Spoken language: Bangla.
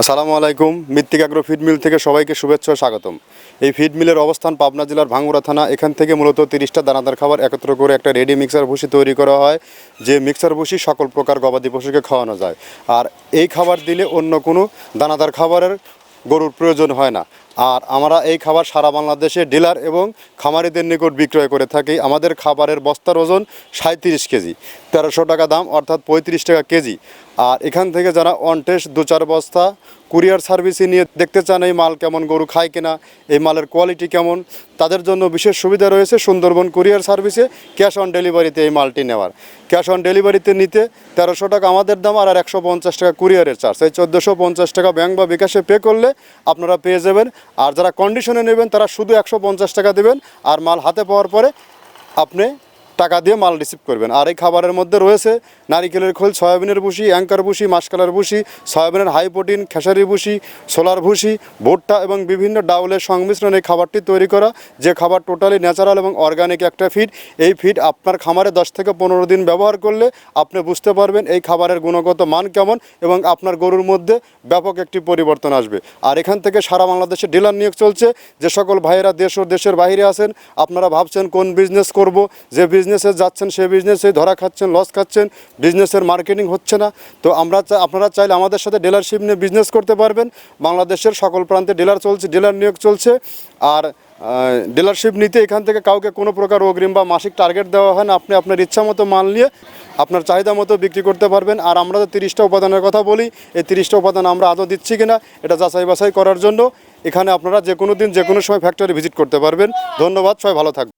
আসসালামু আলাইকুম। মৃত্তিকা অ্যাগ্রো ফিড মিল থেকে সবাইকে শুভেচ্ছা ও স্বাগতম। এই ফিড মিলের অবস্থান পাবনা জেলার ভাঙ্গুড়া থানা। এখান থেকে মূলত 30টা দানাদার খাবার একত্র করে একটা রেডি মিক্সার ভুসি তৈরি করা হয়, যে মিক্সার ভুসি সকল প্রকার গবাদি পশুকে খাওয়ানো যায়। আর এই খাবার দিলে অন্য কোনো দানাদার খাবারের গরুর প্রয়োজন হয় না। আর আমরা এই খাবার সারা বাংলাদেশে ডিলার এবং খামারিদের নিকট বিক্রয় করে থাকি। আমাদের খাবারের বস্তার ওজন 37 কেজি, 1300 টাকা দাম, অর্থাৎ 35 টাকা কেজি। আর এখান থেকে যারা অন টেস্ট 2-4 বস্তা কুরিয়ার সার্ভিসে নিয়ে দেখতে চান এই মাল কেমন, গরু খায় কিনা, এই মালের কোয়ালিটি কেমন, তাদের জন্য বিশেষ সুবিধা রয়েছে সুন্দরবন কুরিয়ার সার্ভিসে ক্যাশ অন ডেলিভারিতে এই মালটি নেওয়ার। ক্যাশ অন ডেলিভারিতে নিতে 1300 টাকা আমাদের দাম, আর 150 টাকা কুরিয়ারের চার্জ। এই 1450 টাকা ব্যাংক বা বিকাশে পে করলে আপনারা পেয়ে যাবেন। আর যারা কন্ডিশনে নেবেন তারা শুধু 150 টাকা দেবেন, আর মাল হাতে পাওয়ার পরে আপনি টাকা দিয়ে মাল রিসিভ করবেন। আর এই খাবারের মধ্যে রয়েছে নারিকেলের খোল, সয়াবিনের ভুসি, অ্যাঙ্কার ভুসি, মাসকালার ভুসি, সয়াবিনের হাই প্রোটিন, খেসারি ভুসি, সোলার ভুসি, ভুট্টা এবং বিভিন্ন ডাউলের সংমিশ্রণে এই খাবারটি তৈরি করা, যে খাবার টোটালি ন্যাচারাল এবং অর্গানিক একটা ফিড। এই ফিড আপনার খামারে 10 থেকে 15 দিন ব্যবহার করলে আপনি বুঝতে পারবেন এই খাবারের গুণগত মান কেমন এবং আপনার গরুর মধ্যে ব্যাপক একটি পরিবর্তন আসবে। আর এখান থেকে সারা বাংলাদেশে ডিলার নিয়োগ চলছে। যে সকল ভাইয়েরা দেশ ও দেশের বাইরে আছেন, আপনারা ভাবছেন কোন বিজনেস করব, যে বিজনেসে যাচ্ছেন সেই বিজনেসে ধরা খাচ্ছেন, লস খাচ্ছেন, বিজনেসের মার্কেটিং হচ্ছে না, তো আপনারা চাইলে আমাদের সাথে ডিলারশিপ নিয়ে বিজনেস করতে পারবেন। বাংলাদেশের সকল প্রান্তে ডিলার চলছে, ডিলার নিয়োগ চলছে। আর ডিলারশিপ নিতে এখান থেকে কাউকে কোনো প্রকার অগ্রিম বা মাসিক টার্গেট দেওয়া হয় না। আপনি আপনার ইচ্ছা মতো মাল নিয়ে আপনার চাহিদা মতো বিক্রি করতে পারবেন। আর আমরা তো 30টা উপাদানের কথা বলি, এই 30টা উপাদান আমরা আদৌ দিচ্ছি কিনা এটা যাচাই বাছাই করার জন্য এখানে আপনারা যে কোনো দিন যে কোনো সময় ফ্যাক্টরি ভিজিট করতে পারবেন। ধন্যবাদ, সবাই ভালো থাকবেন।